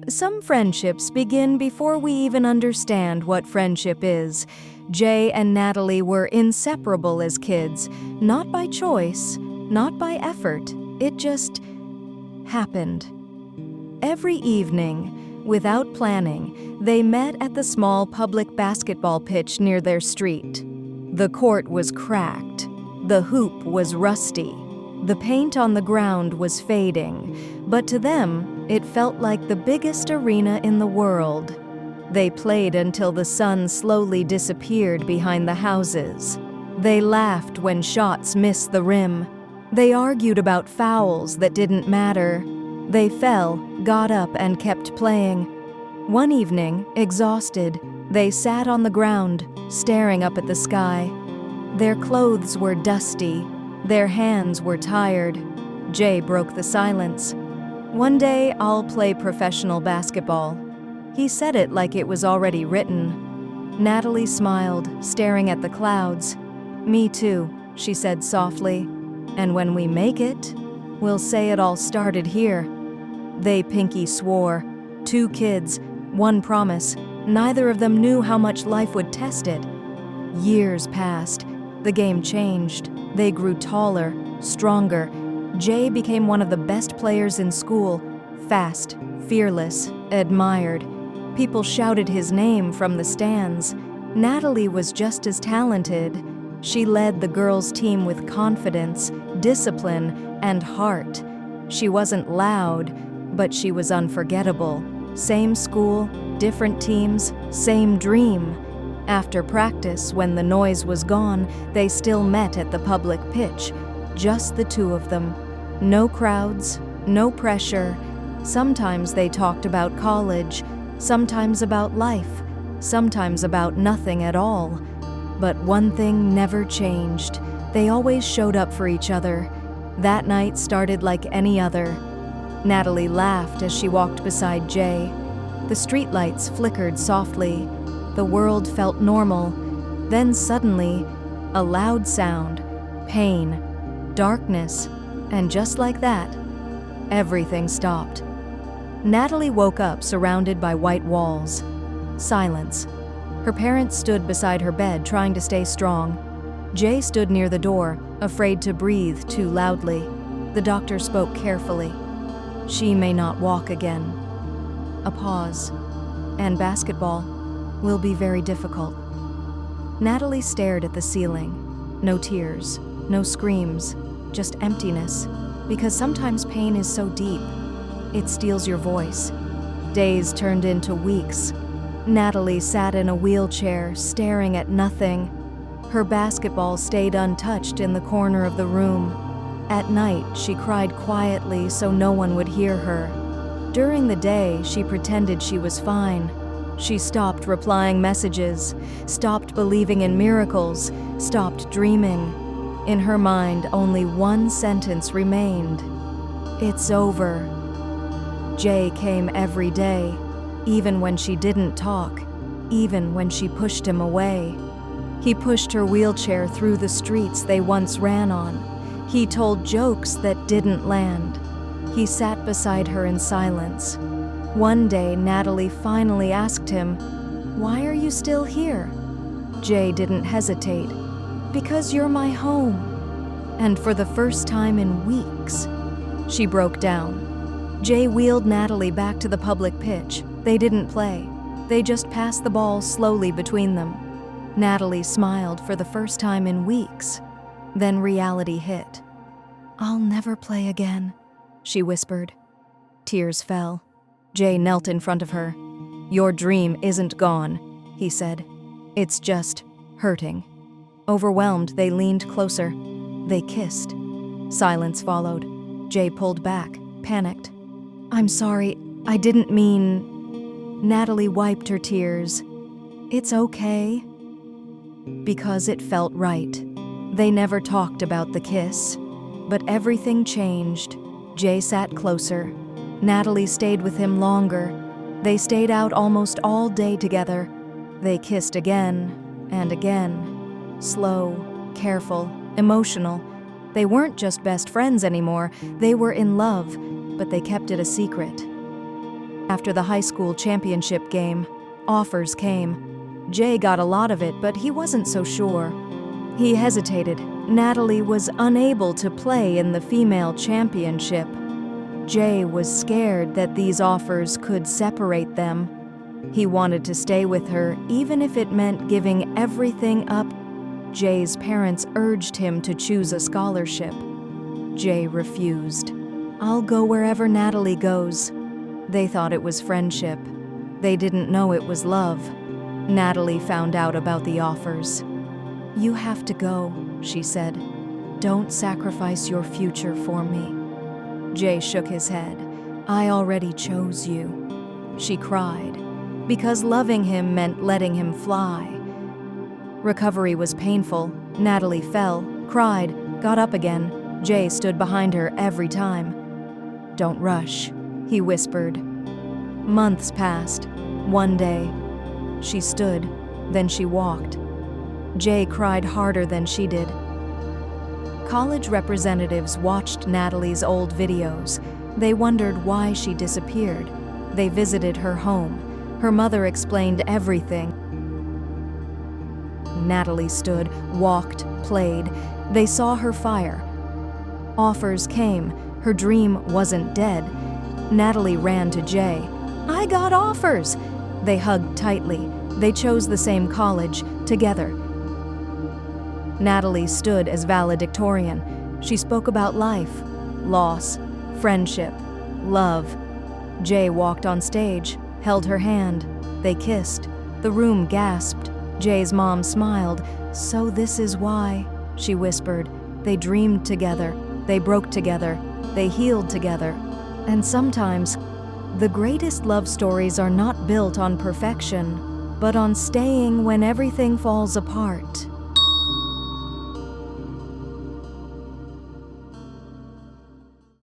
Some friendships begin before we even understand what friendship is. Jay and Natalie were inseparable as kids, not by choice, not by effort. It just happened. Every evening, without planning, they met at the small public basketball pitch near their street. The court was cracked. The hoop was rusty. The paint on the ground was fading, but to them, it felt like the biggest arena in the world. They played until the sun slowly disappeared behind the houses. They laughed when shots missed the rim. They argued about fouls that didn't matter. They fell, got up, and kept playing. One evening, exhausted, they sat on the ground, staring up at the sky. Their clothes were dusty. Their hands were tired. Jay broke the silence. "One day, I'll play professional basketball." He said it like it was already written. Natalie smiled, staring at the clouds. "Me too," she said softly. "And when we make it, we'll say it all started here." They pinky swore. 2 kids, 1 promise. Neither of them knew how much life would test it. Years passed. The game changed. They grew taller, stronger. Jay became one of the best players in school. Fast, fearless, admired. People shouted his name from the stands. Natalie was just as talented. She led the girls' team with confidence, discipline, and heart. She wasn't loud, but she was unforgettable. Same school, different teams, same dream. After practice, when the noise was gone, they still met at the public pitch, just the 2 of them. No crowds, no pressure. Sometimes they talked about college, sometimes about life, sometimes about nothing at all. But one thing never changed. They always showed up for each other. That night started like any other. Natalie laughed as she walked beside Jay. The streetlights flickered softly. The world felt normal. Then suddenly, a loud sound, pain, darkness, and just like that, everything stopped. Natalie woke up surrounded by white walls. Silence. Her parents stood beside her bed trying to stay strong. Jay stood near the door, afraid to breathe too loudly. The doctor spoke carefully. "She may not walk again." A pause. "And basketball will be very difficult." Natalie stared at the ceiling. No tears, no screams, just emptiness. Because sometimes pain is so deep, it steals your voice. Days turned into weeks. Natalie sat in a wheelchair, staring at nothing. Her basketball stayed untouched in the corner of the room. At night, she cried quietly so no one would hear her. During the day, she pretended she was fine. She stopped replying messages, stopped believing in miracles, stopped dreaming. In her mind, only one sentence remained. "It's over." Jay came every day, even when she didn't talk, even when she pushed him away. He pushed her wheelchair through the streets they once ran on. He told jokes that didn't land. He sat beside her in silence. One day, Natalie finally asked him, "Why are you still here?" Jay didn't hesitate. "Because you're my home." And for the first time in weeks, she broke down. Jay wheeled Natalie back to the public pitch. They didn't play. They just passed the ball slowly between them. Natalie smiled for the first time in weeks. Then reality hit. "I'll never play again," she whispered. Tears fell. Jay knelt in front of her. "Your dream isn't gone," he said. "It's just hurting." Overwhelmed, they leaned closer. They kissed. Silence followed. Jay pulled back, panicked. "I'm sorry, I didn't mean..." Natalie wiped her tears. "It's okay." Because it felt right. They never talked about the kiss. But everything changed. Jay sat closer. Natalie stayed with him longer. They stayed out almost all day together. They kissed again and again. Slow, careful, emotional. They weren't just best friends anymore. They were in love, but they kept it a secret. After the high school championship game, offers came. Jay got a lot of it, but he wasn't so sure. He hesitated. Natalie was unable to play in the female championship. Jay was scared that these offers could separate them. He wanted to stay with her, even if it meant giving everything up. Jay's parents urged him to choose a scholarship. Jay refused. "I'll go wherever Natalie goes." They thought it was friendship. They didn't know it was love. Natalie found out about the offers. "You have to go," she said. "Don't sacrifice your future for me." Jay shook his head. "I already chose you." She cried, because loving him meant letting him fly. Recovery was painful. Natalie fell, cried, got up again. Jay stood behind her every time. "Don't rush," he whispered. Months passed. One day, she stood, then she walked. Jay cried harder than she did. College representatives watched Natalie's old videos. They wondered why she disappeared. They visited her home. Her mother explained everything. Natalie stood, walked, played. They saw her fire. Offers came. Her dream wasn't dead. Natalie ran to Jay. "I got offers!" They hugged tightly. They chose the same college, together. Natalie stood as valedictorian. She spoke about life, loss, friendship, love. Jay walked on stage, held her hand. They kissed. The room gasped. Jay's mom smiled. "So this is why," she whispered. They dreamed together. They broke together. They healed together. And sometimes, the greatest love stories are not built on perfection, but on staying when everything falls apart.